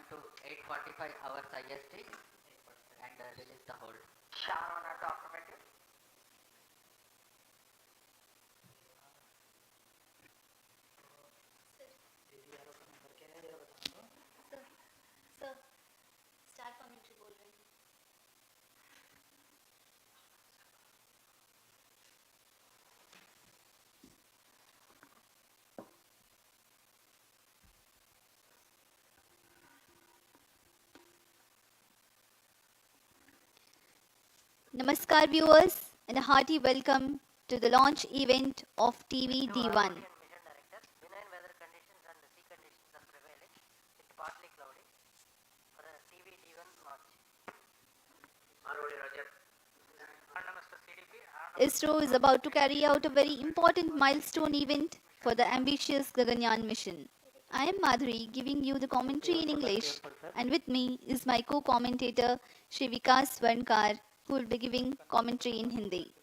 to 8:45 hours IST and release the hold. Shah on at the affirmative. Sir star commentary बोल रहे हैं. Namaskar viewers and a hearty welcome to the launch event of TV-D1. Mission director. Benign weather conditions and the sea conditions are prevailing. It's partly cloudy for the TV-D1 launch. Roger. Mr. CDP. Isro is about to carry out a very important milestone event for the ambitious Gaganyaan mission. I am Madhuri giving you the commentary in English, and with me is my co-commentator Shri Vikas Varnkar, who will be giving commentary in Hindi.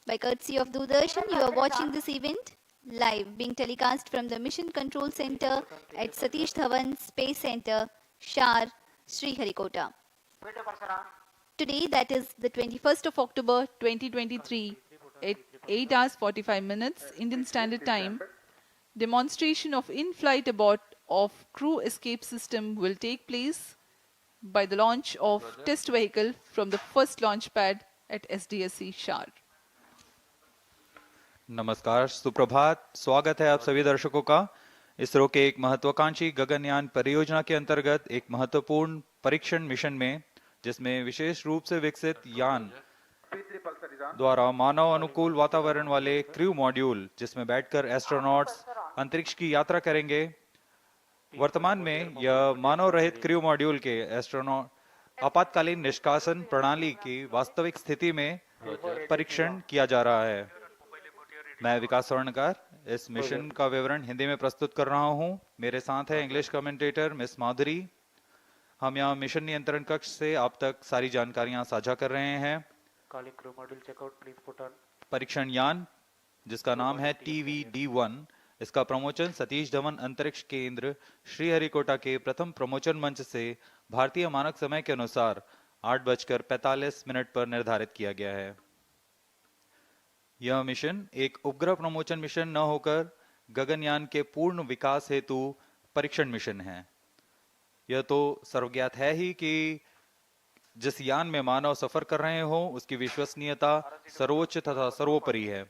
By courtesy of Doordarshan, you are watching this event live, being telecast from the Mission Control Center at Satish Dhawan Space Center, Shar, Sriharikota. Today, that is the 21st of October 2023 at 8 hours 45 minutes Indian Standard Time, demonstration of in-flight abort of crew escape system will take place by the launch of test vehicle from the first launch pad at SDSC Shar. नमस्कार, सुप्रभात। स्वागत है आप सभी दर्शकों का इसरो के एक महत्वाकांक्षी गगनयान परियोजना के अंतर्गत एक महत्वपूर्ण परीक्षण मिशन में, जिसमें विशेष रूप से विकसित यान द्वारा मानव अनुकूल वातावरण वाले क्रू मॉड्यूल, जिसमें बैठकर एस्ट्रोनॉट्स अंतरिक्ष की यात्रा करेंगे। वर्तमान में यह मानव रहित क्रू मॉड्यूल के एस्ट्रोनॉट आपातकालीन निष्कासन प्रणाली की वास्तविक स्थिति में परीक्षण किया जा रहा है। मैं विकास स्वर्णकार इस मिशन का विवरण हिंदी में प्रस्तुत कर रहा हूं। मेरे साथ है इंग्लिश कमेंटेटर मिस माधुरी। हम यहाँ मिशन नियंत्रण कक्ष से आप तक सारी जानकारियां साझा कर रहे हैं। परीक्षण यान, जिसका नाम है TV-D1, इसका प्रमोचन सतीश धवन अंतरिक्ष केंद्र श्रीहरिकोटा के प्रथम प्रमोचन मंच से भारतीय मानक समय के अनुसार 8:45 पर निर्धारित किया गया है। यह मिशन एक उपग्रह प्रमोचन मिशन न होकर गगनयान के पूर्ण विकास हेतु परीक्षण मिशन है। यह तो सर्वज्ञात है ही कि जिस यान में मानव सफर कर रहे हो उसकी विश्वसनीयता सर्वोच्च तथा सर्वोपरि है।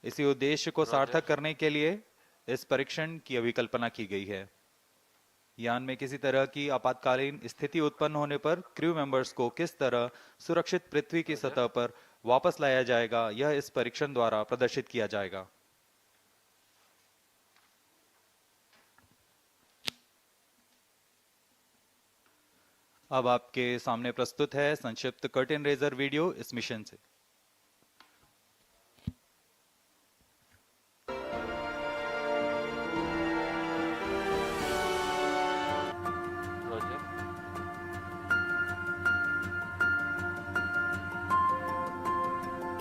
इसी उद्देश्य को सार्थक करने के लिए इस परीक्षण की अभिकल्पना की गई है। यान में किसी तरह की आपातकालीन स्थिति उत्पन्न होने पर क्रू मेंबर्स को किस तरह सुरक्षित पृथ्वी की सतह पर वापस लाया जाएगा, यह इस परीक्षण द्वारा प्रदर्शित किया जाएगा। अब आपके सामने प्रस्तुत है संक्षिप्त कर्टेन रेजर वीडियो इस मिशन से।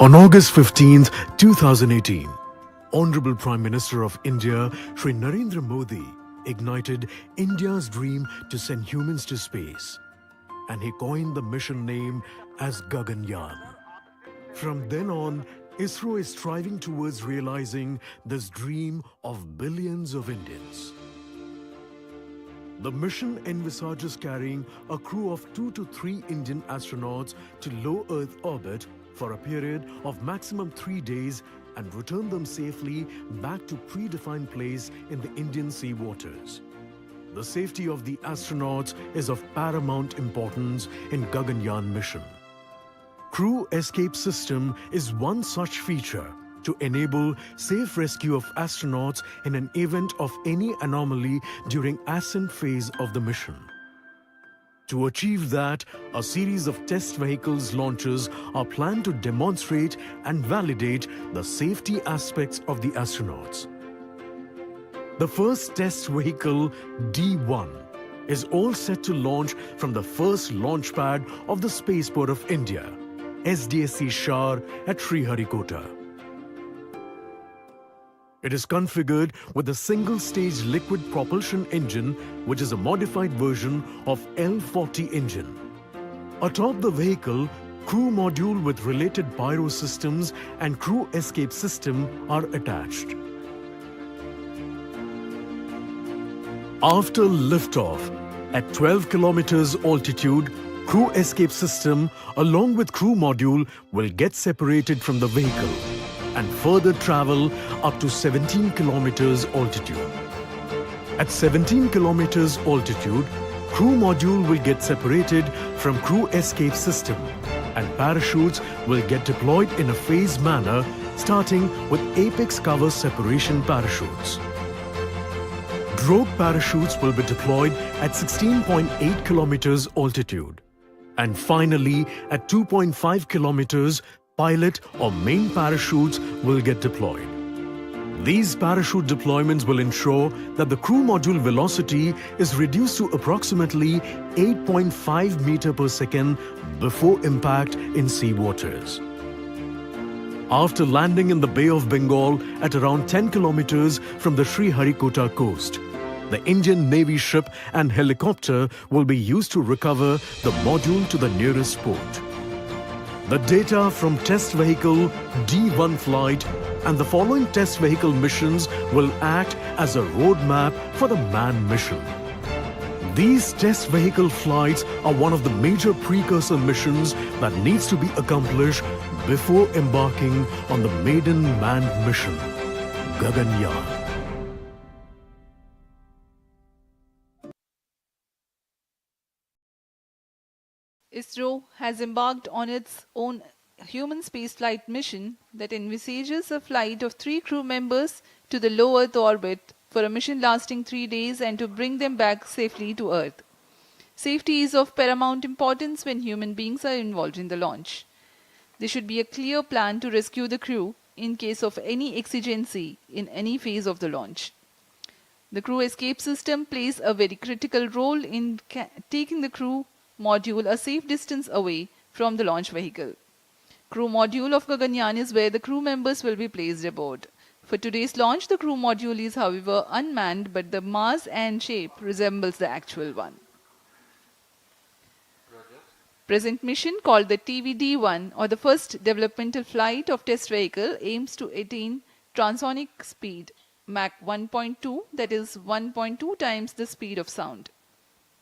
On August 15th, 2018, Honorable Prime Minister of India, Shri Narendra Modi, ignited India's dream to send humans to space, and he coined the mission name as Gaganyaan. From then on, ISRO is striving towards realizing this dream of billions of Indians. The mission envisages carrying a crew of 2 to 3 Indian astronauts to low Earth orbit for a period of maximum 3 days and return them safely back to predefined place in the Indian sea waters. The safety of the astronauts is of paramount importance in Gaganyaan mission. Crew escape system is one such feature to enable safe rescue of astronauts in an event of any anomaly during ascent phase of the mission. To achieve that, a series of test vehicles launches are planned to demonstrate and validate the safety aspects of the astronauts. The first test vehicle, D1, is all set to launch from the first launch pad of the Spaceport of India, SDSC Shar at Sriharikota. It is configured with a single-stage liquid propulsion engine, which is a modified version of L40 engine. Atop the vehicle, crew module with related pyro systems and crew escape system are attached. After liftoff, at 12 kilometers altitude, crew escape system along with crew module will get separated from the vehicle and further travel up to 17 kilometers altitude. At 17 kilometers altitude, crew module will get separated from crew escape system and parachutes will get deployed in a phased manner, starting with apex cover separation parachutes. Drogue parachutes will be deployed at 16.8 kilometers altitude. And finally, at 2.5 kilometers, pilot or main parachutes will get deployed. These parachute deployments will ensure that the crew module velocity is reduced to approximately 8.5 meter per second before impact in sea waters. After landing in the Bay of Bengal at around 10 kilometers from the Sriharikota coast, the Indian Navy ship and helicopter will be used to recover the module to the nearest port. The data from test vehicle D1 flight and the following test vehicle missions will act as a roadmap for the manned mission. These test vehicle flights are one of the major precursor missions that needs to be accomplished before embarking on the maiden manned mission, Gaganyaan. ISRO has embarked on its own human spaceflight mission that envisages a flight of 3 crew members to the low Earth orbit for a mission lasting 3 days and to bring them back safely to Earth. Safety is of paramount importance when human beings are involved in the launch. There should be a clear plan to rescue the crew in case of any exigency in any phase of the launch. The crew escape system plays a very critical role in taking the crew module a safe distance away from the launch vehicle. Crew module of Gaganyaan is where the crew members will be placed aboard. For today's launch, the crew module is however unmanned, but the mass and shape resembles the actual one. Present mission, called the TV-D1 or the first developmental flight of test vehicle, aims to attain transonic speed Mach 1.2, that is 1.2 times the speed of sound.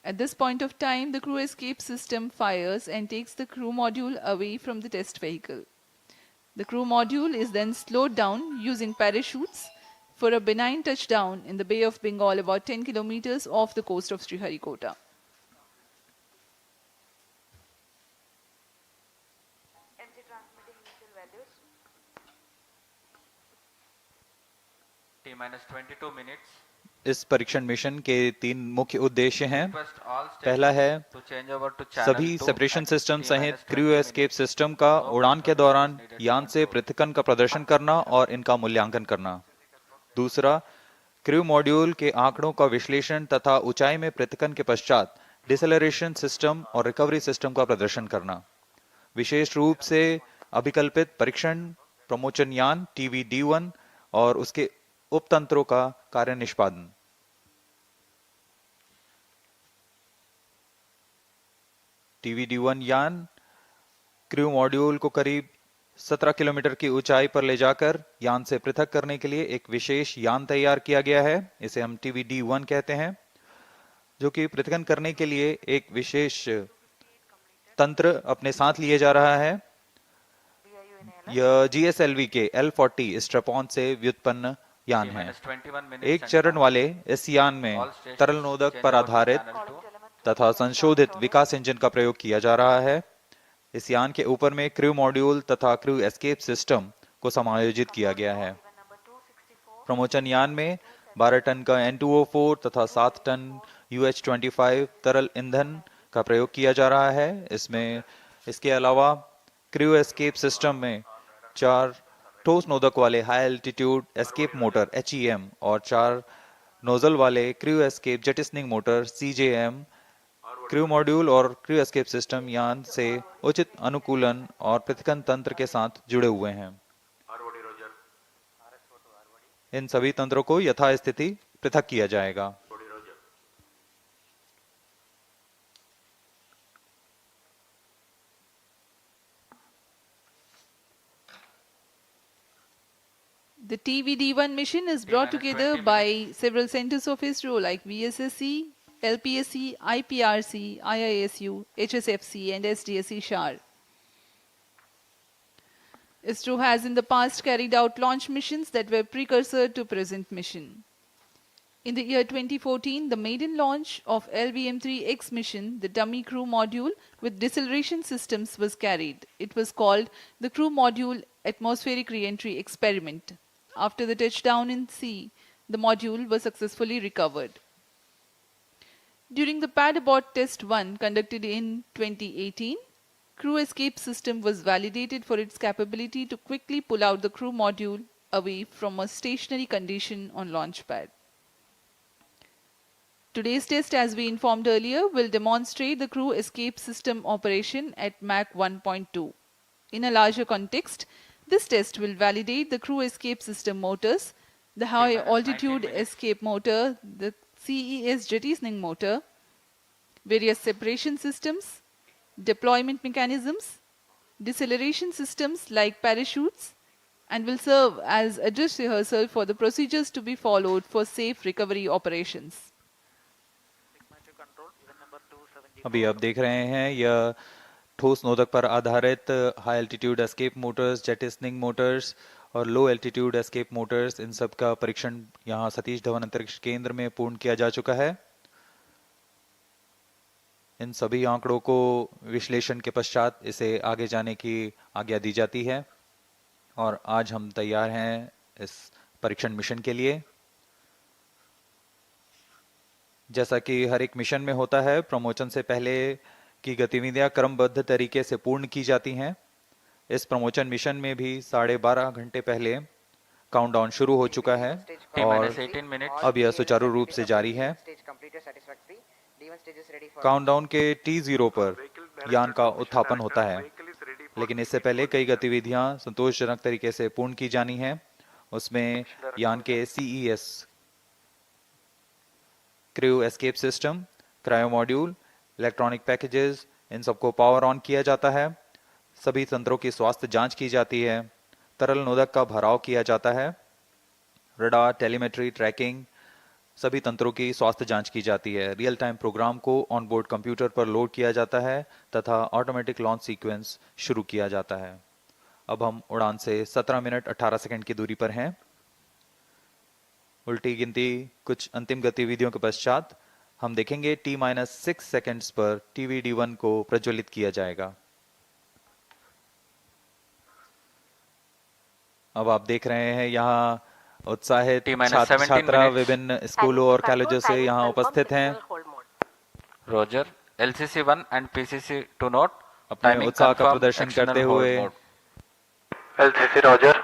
At this point of time, the crew escape system fires and takes the crew module away from the test vehicle. The crew module is then slowed down using parachutes for a benign touchdown in the Bay of Bengal about 10 kilometers off the coast of Sriharikota. T-minus 22 minutes. इस परीक्षण mission के 3 मुख्य उद्देश्य हैं। पहला है सभी separation system सहित क्रू एस्केप सिस्टम का उड़ान के दौरान यान से पृथक्करण का प्रदर्शन करना और इनका मूल्यांकन करना। दूसरा, क्रू मॉड्यूल के आंकड़ों का विश्लेषण तथा ऊंचाई में पृथक्करण के पश्चात डिसेलरेशन सिस्टम और रिकवरी सिस्टम का प्रदर्शन करना। विशेष रूप से अभिकल्पित परीक्षण प्रमोचन यान TV-D1 और उसके उपतंत्रों का कार्य निष्पादन। TV-D1 यान क्रू मॉड्यूल को करीब 17 किलोमीटर की ऊंचाई पर ले जाकर यान से पृथक करने के लिए एक विशेष यान तैयार किया गया है। इसे हम TV-D1 कहते हैं, जो कि पृथक्करण करने के लिए एक विशेष तंत्र अपने साथ लिए जा रहा है। यह GSLV के L40 स्ट्रैप-ऑन से व्युत्पन्न यान है। एक चरण वाले इस यान में तरल नोदक पर आधारित तथा संशोधित विकास इंजन का प्रयोग किया जा रहा है। इस यान के ऊपर में क्रू मॉड्यूल तथा क्रू एस्केप सिस्टम को समायोजित किया गया है। प्रमोचन यान में 12 टन का N2O4 तथा 7 टन UH-25 तरल ईंधन का प्रयोग किया जा रहा है। इसके अलावा क्रू एस्केप सिस्टम में 4 ठोस नोदक वाले high altitude escape motor HEM और 4 नोजल वाले crew escape jettisoning motor CJM crew module और क्रू एस्केप सिस्टम यान से उचित अनुकूलन और पृथक्करण तंत्र के साथ जुड़े हुए हैं। इन सभी तंत्रों को यथास्थिति पृथक किया जाएगा। The TV-D1 mission is brought together by several centers of ISRO like VSSC, LPSC, IPRC, IISU, HSFC and SDSC SHAR. ISRO has in the past carried out launch missions that were precursor to present mission. In the year 2014, the maiden launch of LVM-3X mission, the dummy crew module with deceleration systems was carried. It was called the Crew Module Atmospheric Re-entry Experiment. After the touchdown in sea, the module was successfully recovered. During the pad abort test 1 conducted in 2018, crew escape system was validated for its capability to quickly pull out the crew module away from a stationary condition on launch pad. Today's test, as we informed earlier, will demonstrate the crew escape system operation at Mach 1.2. In a larger context, this test will validate the crew escape system motors, the high altitude escape motor, the CES jettisoning motor, various separation systems, deployment mechanisms, deceleration systems like parachutes, and will serve as a dress rehearsal for the procedures to be followed for safe recovery operations. अभी आप देख रहे हैं यह ठोस नोदक पर आधारित high altitude escape motors, jettisoning motors और लो एल्टीट्यूड एस्केप मोटर्स, इन सब का परीक्षण यहां सतीश धवन अंतरिक्ष केंद्र में पूर्ण किया जा चुका है। इन सभी आंकड़ों को विश्लेषण के पश्चात इसे आगे जाने की आज्ञा दी जाती है और आज हम तैयार हैं इस परीक्षण मिशन के लिए। जैसा कि हर एक मिशन में होता है, प्रमोशन से पहले की गतिविधियां क्रमबद्ध तरीके से पूर्ण की जाती हैं। इस प्रमोशन मिशन में भी 12.5 घंटे पहले काउंटडाउन शुरू हो चुका है और अब यह सुचारू रूप से जारी है। काउंटडाउन के T0 पर यान का उत्थापन होता है, लेकिन इससे पहले कई गतिविधियां संतोषजनक तरीके से पूर्ण की जानी है। उसमें यान के CES crew escape system, cryo module, electronic packages, इन सबको पावर ऑन किया जाता है। सभी तंत्रों की स्वास्थ्य जांच की जाती है। तरल नोदक का भराव किया जाता है। रडार, टेलीमेट्री, ट्रैकिंग, सभी तंत्रों की स्वास्थ्य जांच की जाती है। रियल टाइम प्रोग्राम को ऑन बोर्ड कंप्यूटर पर लोड किया जाता है तथा ऑटोमेटिक लॉन्च सीक्वेंस शुरू किया जाता है। अब हम उड़ान से 17 मिनट 18 सेकंड की दूरी पर हैं। उल्टी गिनती कुछ अंतिम गतिविधियों के पश्चात हम देखेंगे T-6 सेकंड्स पर TV-D1 को प्रज्वलित किया जाएगा। अब आप देख रहे हैं यहाँ उत्साहित छात्र छात्रा विभिन्न स्कूलों और कॉलेजों से यहाँ उपस्थित हैं। Roger, LCC1 and PCC2 note अपने उत्साह का प्रदर्शन करते हुए LCC रोजर।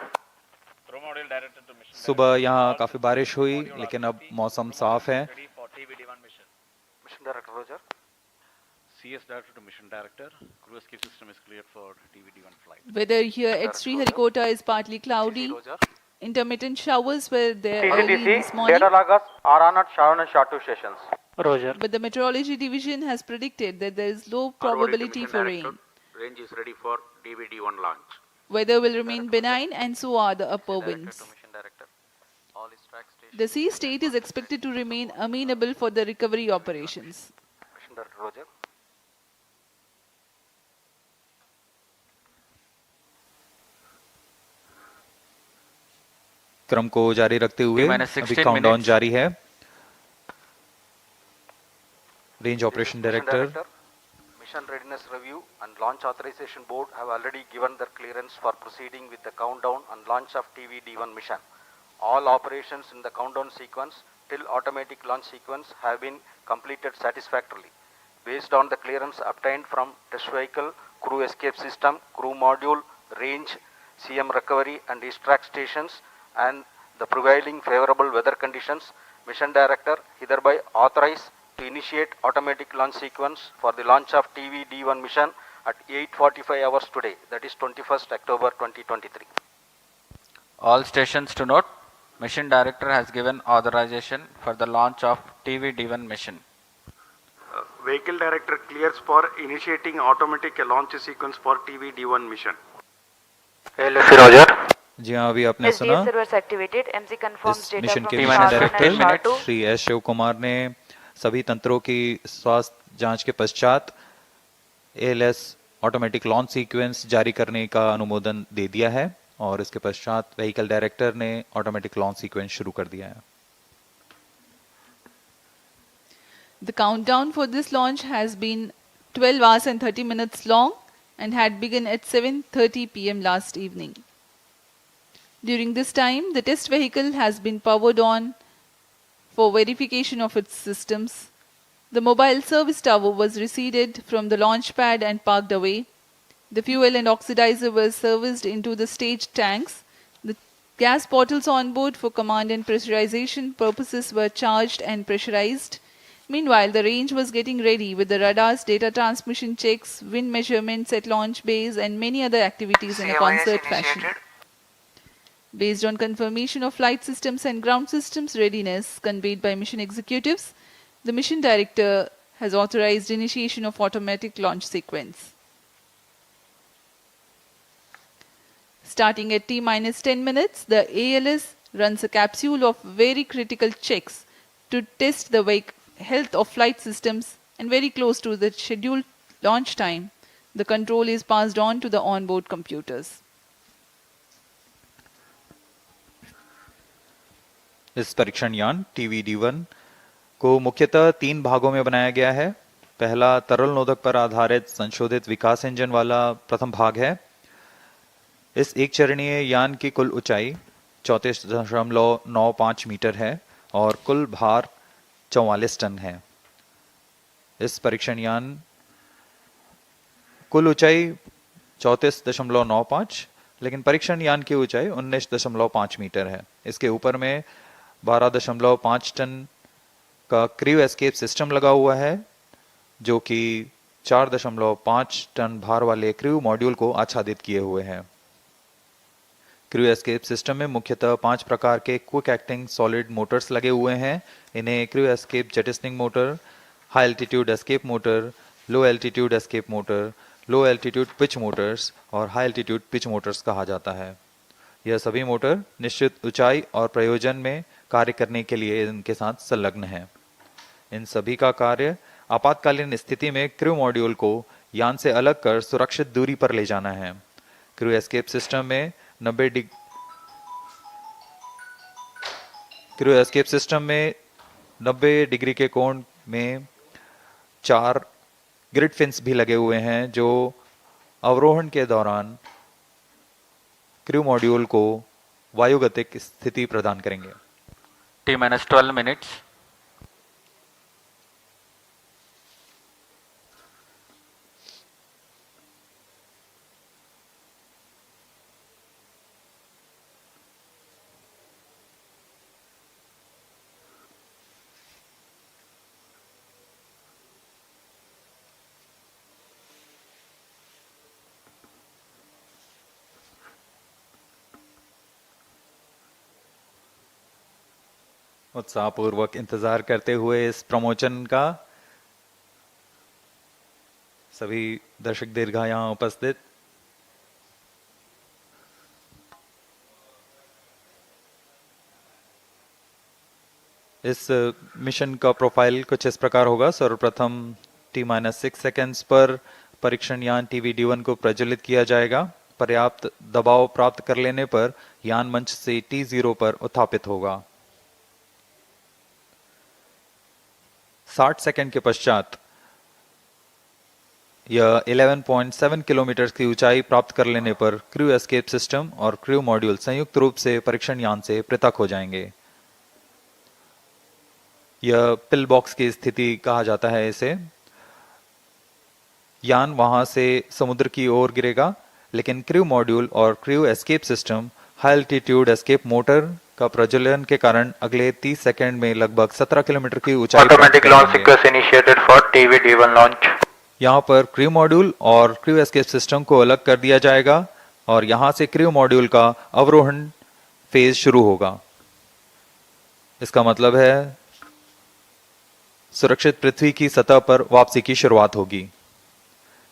सुबह यहाँ काफी बारिश हुई, लेकिन अब मौसम साफ है। Mission director Roger. CS Director to Mission Director, crew escape system is cleared for TV-D1 flight. Weather here at Sriharikota is partly cloudy. Intermittent showers were there early this morning. Data loggers are on at Sharon and Shatu stations. Roger. But the meteorology division has predicted that there is low probability for rain. Range is ready for TV-D1 launch. Weather will remain benign and so are the upper winds. The sea state is expected to remain amenable for the recovery operations. Mission Director Roger. क्रम को जारी रखते हुए अभी countdown जारी है। Range operation director. Mission Readiness Review and Launch Authorization Board have already given their clearance for proceeding with the countdown and launch of TV-D1 mission. All operations in the countdown sequence till automatic launch sequence have been completed satisfactorily. Based on the clearance obtained from test vehicle, crew escape system, crew module, range, CM recovery and extract stations and the prevailing favorable weather conditions, Mission Director hereby authorized to initiate automatic launch sequence for the launch of TV-D1 mission at 8:45 hours today, that is 21st October 2023. All stations to note. Mission Director has given authorization for the launch of TV-D1 mission. Vehicle Director clears for initiating automatic launch sequence for TV-D1 mission. LSC Roger. जी हाँ, अभी आपने सुना servers activated. MC confirms इस data mission from के T mission minus director 15 minutes. Shri S Shiv Kumar ने सभी तंत्रों की स्वास्थ्य जांच के पश्चात एएलएस ऑटोमेटिक लॉन्च सीक्वेंस जारी करने का अनुमोदन दे दिया है और इसके पश्चात व्हीकल डायरेक्टर ने ऑटोमेटिक लॉन्च सीक्वेंस शुरू कर दिया है. The countdown for this launch has been 12 hours and 30 minutes long and had begun at 7:30 p.m. last evening. During this time, the test vehicle has been powered on for verification of its systems. The mobile service tower was receded from the launch pad and parked away. The fuel and oxidizer were serviced into the staged tanks. The gas bottles on board for command and pressurization purposes were charged and pressurized. Meanwhile, the range was getting ready with the radars, data transmission checks, wind measurements at launch bays and many other activities in a concert fashion. Based on confirmation of flight systems and ground systems readiness conveyed by mission executives, the mission director has authorized initiation of automatic launch sequence. Starting at T-10 minutes, the ALS runs a capsule of very critical checks to test the health of flight systems, and very close to the scheduled launch time, the control is passed on to the onboard computers. इस परीक्षण यान TV-D1 को मुख्यतः 3 भागों में बनाया गया है. पहला तरल नोदक पर आधारित संशोधित विकास इंजन वाला प्रथम भाग है. इस एक चरणीय यान की कुल ऊंचाई 34.95 मीटर है और कुल भार 44 टन है. इस परीक्षण यान कुल ऊंचाई 34.95, लेकिन परीक्षण यान की ऊंचाई 19.5 मीटर है. इसके ऊपर में 12.5 टन का क्रू एस्केप सिस्टम लगा हुआ है, जो कि 4.5 टन भार वाले क्रू मॉड्यूल को आच्छादित किए हुए हैं. क्रू एस्केप सिस्टम में मुख्यतः 5 प्रकार के क्विक एक्टिंग सॉलिड मोटर्स लगे हुए हैं. इन्हें crew escape jettisoning motor, high altitude escape motor, low altitude escape motor, low altitude pitch motors और हाई एल्टीट्यूड पिच मोटर्स कहा जाता है. यह सभी मोटर निश्चित ऊंचाई और प्रयोजन में कार्य करने के लिए इनके साथ संलग्न हैं. इन सभी का कार्य आपातकालीन स्थिति में क्रू मॉड्यूल को यान से अलग कर सुरक्षित दूरी पर ले जाना है. क्रू एस्केप सिस्टम में 90 डिग्री के कोण में 4 ग्रिड फिन्स भी लगे हुए हैं, जो अवरोहण के दौरान क्रू मॉड्यूल को वायुगतिक स्थिति प्रदान करेंगे. T-12 minutes. उत्साहपूर्वक इंतजार करते हुए इस प्रमोशन का सभी दर्शक दीर्घा यहाँ उपस्थित. इस मिशन का प्रोफाइल कुछ इस प्रकार होगा. सर्वप्रथम T-6 सेकेंड्स पर परीक्षण यान TV-D1 को प्रज्वलित किया जाएगा. पर्याप्त दबाव प्राप्त कर लेने पर यान मंच से T0 पर उत्थापित होगा. 60 सेकंड के पश्चात यह 11.7 किलोमीटर की ऊंचाई प्राप्त कर लेने पर क्रू एस्केप सिस्टम और क्रू मॉड्यूल संयुक्त रूप से परीक्षण यान से पृथक हो जाएंगे. यह पिल बॉक्स की स्थिति कहा जाता है इसे. यान वहां से समुद्र की ओर गिरेगा, लेकिन क्रू मॉड्यूल और crew escape system high altitude escape motor का प्रज्वलन के कारण अगले 30 सेकंड में लगभग 17 किलोमीटर की ऊंचाई automatic launch sequence initiated for TV-D1 launch. यहाँ पर क्रू मॉड्यूल और क्रू एस्केप सिस्टम को अलग कर दिया जाएगा और यहाँ से क्रू मॉड्यूल का अवरोहण फेज शुरू होगा. इसका मतलब है सुरक्षित पृथ्वी की सतह पर वापसी की शुरुआत होगी।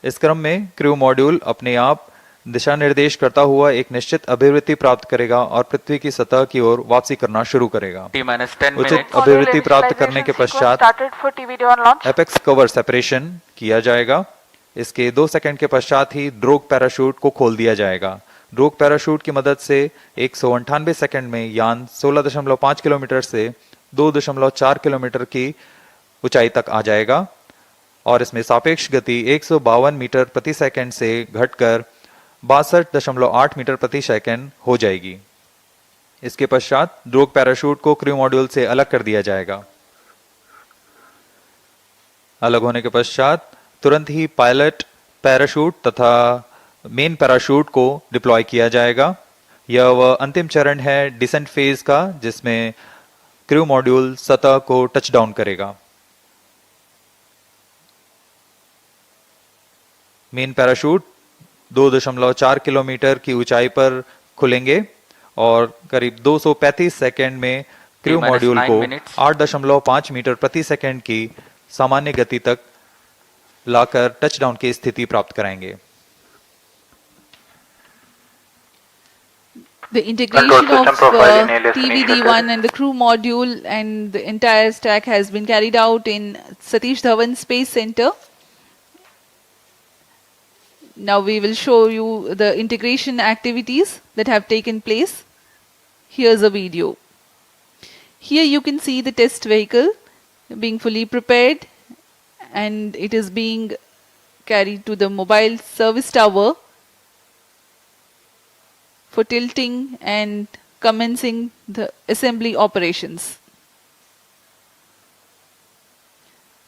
इस क्रम में क्रू मॉड्यूल अपने आप दिशा निर्देश करता हुआ एक निश्चित अभिवृत्ति प्राप्त करेगा और पृथ्वी की सतह की ओर वापसी करना शुरू करेगा। उचित अभिवृत्ति प्राप्त करने के पश्चात एपेक्स कवर सेपरेशन किया जाएगा। इसके 2 सेकंड के पश्चात ही ड्रोग पैराशूट को खोल दिया जाएगा। ड्रोग पैराशूट की मदद से 198 सेकंड में यान 16.5 किलोमीटर से 2.4 किलोमीटर की ऊंचाई तक आ जाएगा और इसमें सापेक्ष गति 152 मीटर प्रति सेकंड से घटकर 62.8 मीटर प्रति सेकंड हो जाएगी। इसके पश्चात ड्रोग पैराशूट को क्रू मॉड्यूल से अलग कर दिया जाएगा। अलग होने के पश्चात तुरंत ही पायलट पैराशूट तथा मेन पैराशूट को डिप्लॉय किया जाएगा। यह वह अंतिम चरण है डिसेंट फेज का, जिसमें क्रू मॉड्यूल सतह को टच डाउन करेगा। मेन पैराशूट 2.4 किलोमीटर की ऊंचाई पर खुलेंगे और करीब 235 सेकंड में क्रू मॉड्यूल को 8.5 मीटर प्रति सेकंड की सामान्य गति तक लाकर टचडाउन की स्थिति प्राप्त कराएंगे। The integration of TV-D1 and the crew module and the entire stack has been carried out in Satish Dhawan Space Center. Now we will show you the integration activities that have taken place. Here's a video. Here you can see the test vehicle being fully prepared and it is being carried to the mobile service tower for tilting and commencing the assembly operations.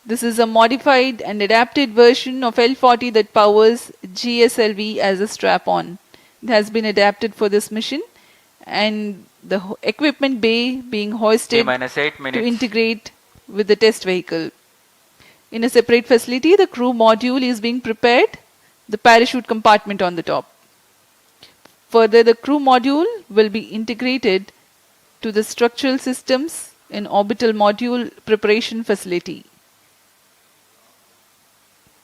This is a modified and adapted version of L40 that powers GSLV as a strap-on. It has been adapted for this mission and the equipment bay being hoisted to integrate with the test vehicle. In a separate facility, the crew module is being prepared, the parachute compartment on the top. Further, the crew module will be integrated to the structural systems in orbital module preparation facility.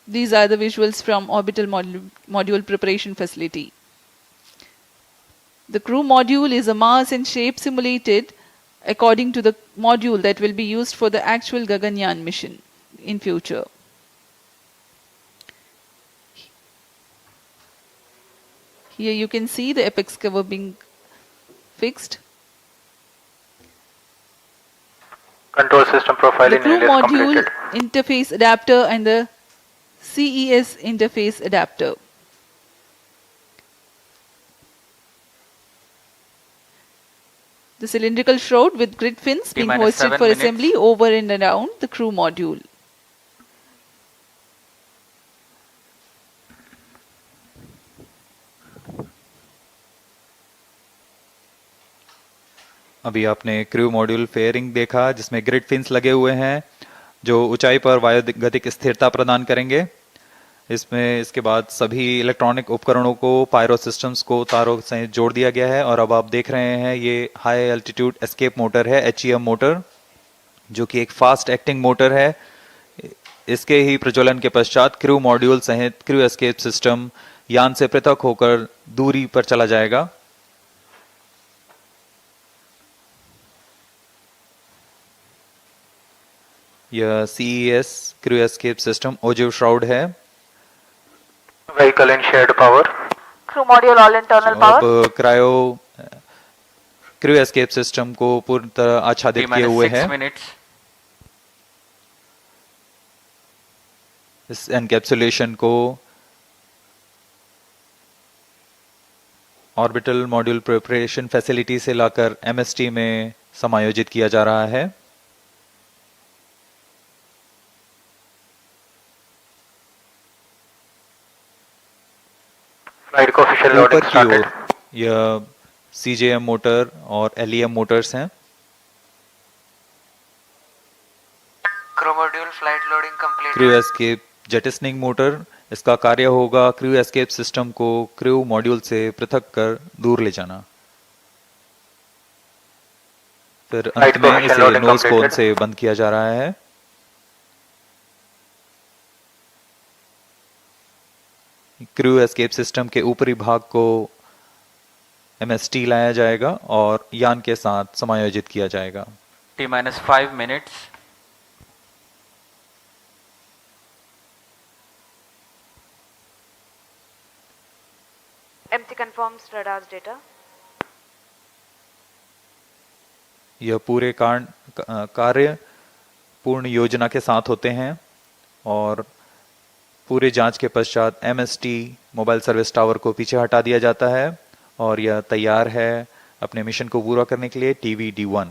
These are the visuals from orbital module preparation facility. The crew module is a mass and shape simulated according to the module that will be used for the actual Gaganyaan mission in future. Here you can see the apex cover being fixed. Control system profiling. The crew module interface adapter and the CES interface adapter. The cylindrical shroud with grid fins being hoisted for assembly over and around the crew module. अभी आपने crew module fairing देखा जिसमें grid fins लगे हुए हैं जो ऊंचाई पर वायुगतिक स्थिरता प्रदान करेंगे। इसमें इसके बाद सभी इलेक्ट्रॉनिक उपकरणों को पायरो सिस्टम्स को तारों से जोड़ दिया गया है और अब आप देख रहे हैं ये हाई एल्टीट्यूड एस्केप मोटर है, HEM मोटर, जो कि एक फास्ट एक्टिंग मोटर है। इसके ही प्रज्वलन के पश्चात क्रू मॉड्यूल सहित क्रू एस्केप सिस्टम यान से पृथक होकर दूरी पर चला जाएगा। यह CES crew escape system ogive shroud है। Vehicle and shared power. Crew module all internal power. अब क्रायो क्रू एस्केप सिस्टम को पूरी तरह आच्छादित किए हुए हैं। इस एनकैप्सुलेशन को ऑर्बिटल मॉड्यूल प्रिपरेशन फैसिलिटी से लाकर MST में समायोजित किया जा रहा है। ऊपर की ओर यह CJM मोटर और LEM मोटर्स हैं। क्रू एस्केप जेटिसनिंग मोटर, इसका कार्य होगा क्रू एस्केप सिस्टम को क्रू मॉड्यूल से पृथक कर दूर ले जाना। फिर अंत में इसे नोज कोन से बंद किया जा रहा है। क्रू एस्केप सिस्टम के ऊपरी भाग को MST लाया जाएगा और यान के साथ समायोजित किया जाएगा। T-5 minutes. MT confirms radar's data. यह पूरे कार्य पूर्ण योजना के साथ होते हैं और पूरे जांच के पश्चात MST मोबाइल सर्विस टावर को पीछे हटा दिया जाता है और यह तैयार है अपने मिशन को पूरा करने के लिए TV-D1।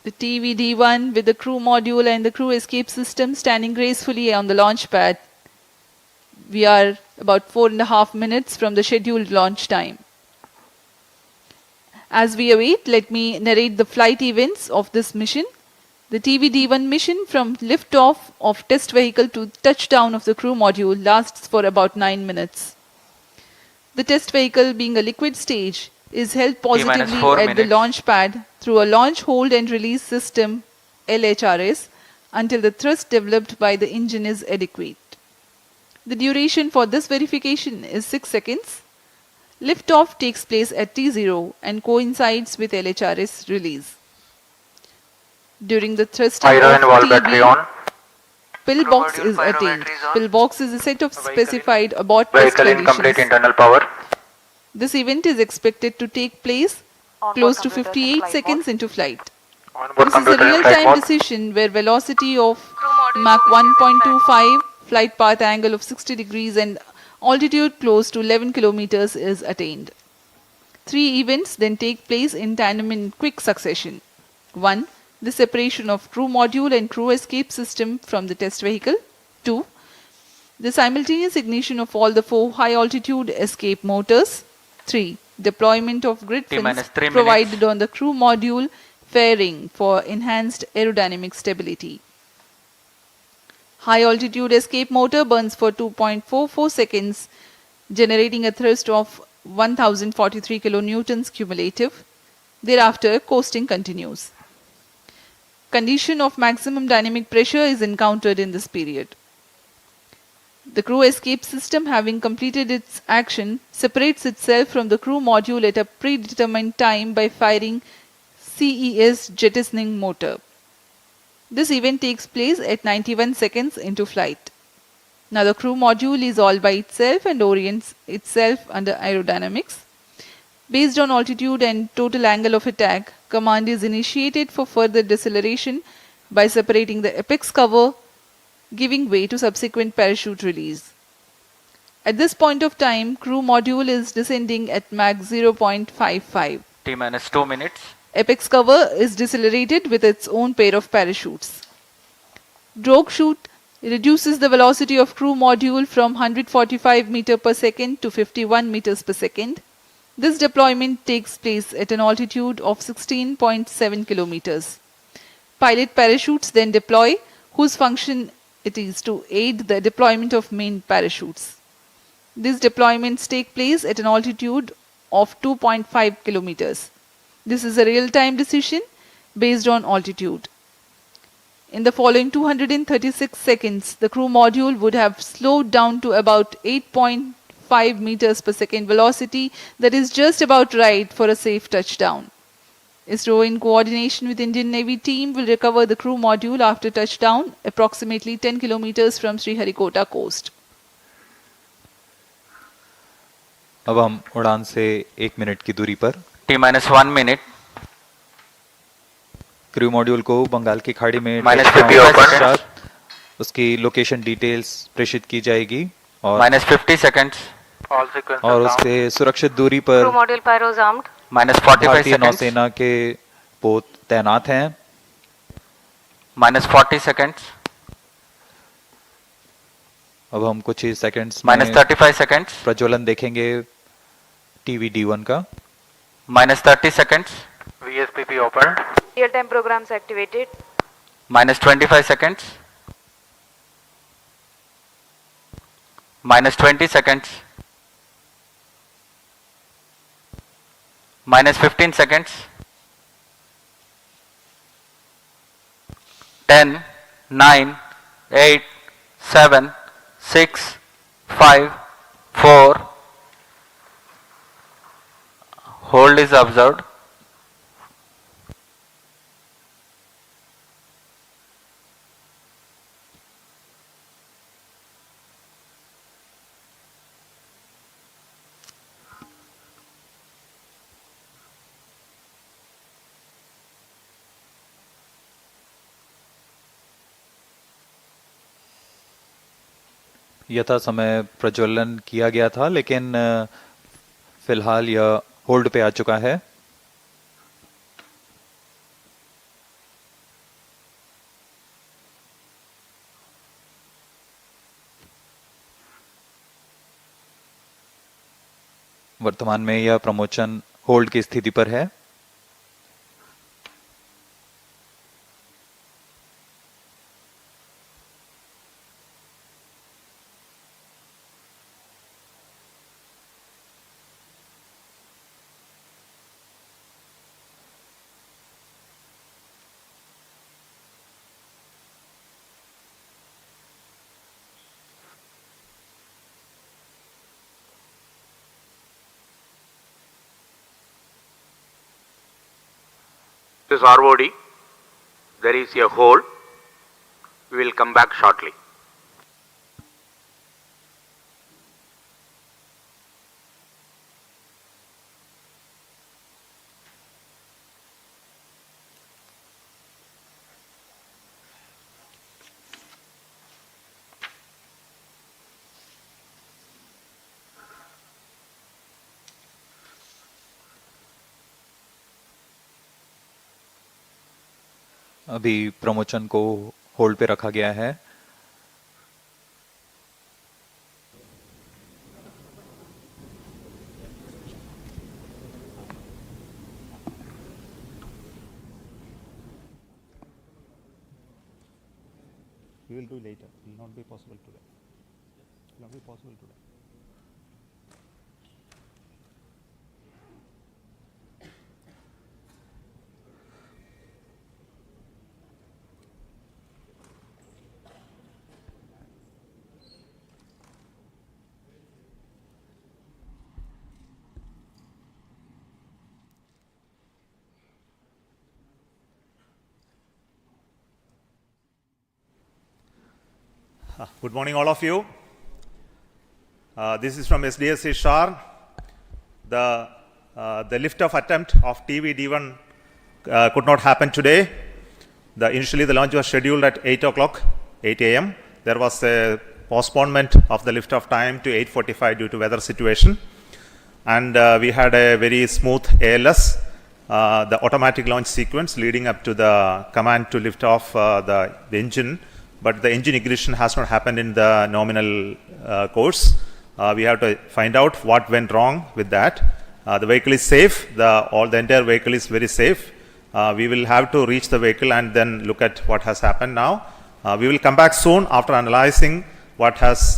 The TV-D1 with the crew module and the crew escape system standing gracefully on the launch pad. We are about 4.5 minutes from the scheduled launch time. As we await, let me narrate the flight events of this mission. The TV-D1 mission from liftoff of test vehicle to touchdown of the crew module lasts for about 9 minutes. The test vehicle, being a liquid stage, is held positively at the launch pad through a launch hold and release system LHRS until the thrust developed by the engine is adequate. The duration for this verification is 6 seconds. Liftoff takes place at T0 and coincides with LHRS release. During the thrusting of TV, pillbox is attained. Pillbox is a set of specified abort test conditions. Internal power. This event is expected to take place close to 58 seconds into flight. This is a real-time decision where velocity of Mach 1.25, flight path angle of 60 degrees and altitude close to 11 kilometers is attained. 3 events then take place in tandem in quick succession. 1. The separation of crew module and crew escape system from the test vehicle. 2. The simultaneous ignition of all the 4 high-altitude escape motors. 3. Deployment of grid fins provided on the crew module fairing for enhanced aerodynamic stability. High-altitude escape motor burns for 2.44 seconds, generating a thrust of 1043 kilonewtons cumulative. Thereafter, coasting continues. Condition of maximum dynamic pressure is encountered in this period. The crew escape system, having completed its action, separates itself from the crew module at a predetermined time by firing CES jettisoning motor. This event takes place at 91 seconds into flight. Now the crew module is all by itself and orients itself under aerodynamics. Based on altitude and total angle of attack, command is initiated for further deceleration by separating the apex cover, giving way to subsequent parachute release. At this point of time, crew module is descending at Mach 0.55. T-2 minutes. Apex cover is decelerated with its own pair of parachutes. Drogue chute reduces the velocity of crew module from 145 meters per second to 51 meters per second. This deployment takes place at an altitude of 16.7 kilometers. Pilot parachutes then deploy, whose function it is to aid the deployment of main parachutes. These deployments take place at an altitude of 2.5 kilometers. This is a real-time decision based on altitude. In the following 236 seconds, the crew module would have slowed down to about 8.5 meters per second velocity, that is just about right for a safe touchdown. Isro, in coordination with Indian Navy team, will recover the crew module after touchdown approximately 10 kilometers from Sriharikota coast. अब हम उड़ान से 1 minute की दूरी पर T-1 minute. Crew module को बंगाल की खाड़ी में उसकी लोकेशन डिटेल्स प्रेषित की जाएगी और -50 seconds. और उससे सुरक्षित दूरी पर Crew module pyros armed. -45 भारतीय seconds. नौसेना के पोत तैनात हैं। -40 seconds. अब हम कुछ ही सेकंड्स में -35 seconds. प्रज्वलन देखेंगे TV-D1 का। -30 seconds. VSPP open. Real-time programs activated. -25 seconds. -20 seconds. minus 15 seconds. 10, 9, 8, 7, 6, 5, 4. Hold is observed. यथा समय प्रज्वलन किया गया था, लेकिन फिलहाल यह होल्ड पे आ चुका है। वर्तमान में यह प्रमोशन होल्ड की स्थिति पर है। This is ROD. There is a hold. We will come back shortly. अभी प्रमोशन को होल्ड पे रखा गया है। We will do later. It will not be possible today. It will not be possible today. Good morning, all of you. This is from SDSC SHAR. The lift-off attempt of TV-D1 could not happen today. Initially, the launch was scheduled at 8 o'clock, 8 a.m. There was a postponement of the lift-off time to 8:45 due to weather situation. And we had a very smooth ALS, the automatic launch sequence leading up to the command to lift off the engine. But the engine ignition has not happened in the nominal course. We have to find out what went wrong with that. The vehicle is safe. The entire vehicle is very safe. We will have to reach the vehicle and then look at what has happened now. We will come back soon after analyzing what has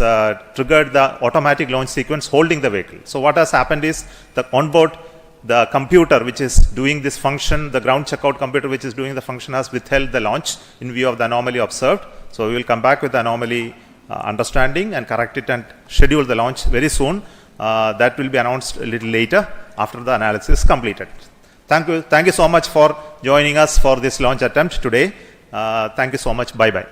triggered the automatic launch sequence holding the vehicle. So what has happened is the onboard, the computer which is doing this function, the ground checkout computer which is doing the function has withheld the launch in view of the anomaly observed. So we will come back with the anomaly understanding and correct it and schedule the launch very soon. That will be announced a little later after the analysis is completed. Thank you so much for joining us for this launch attempt today. Thank you so much. Bye-bye.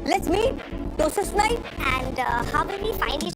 Let's meet Joseph Knight and how will we find his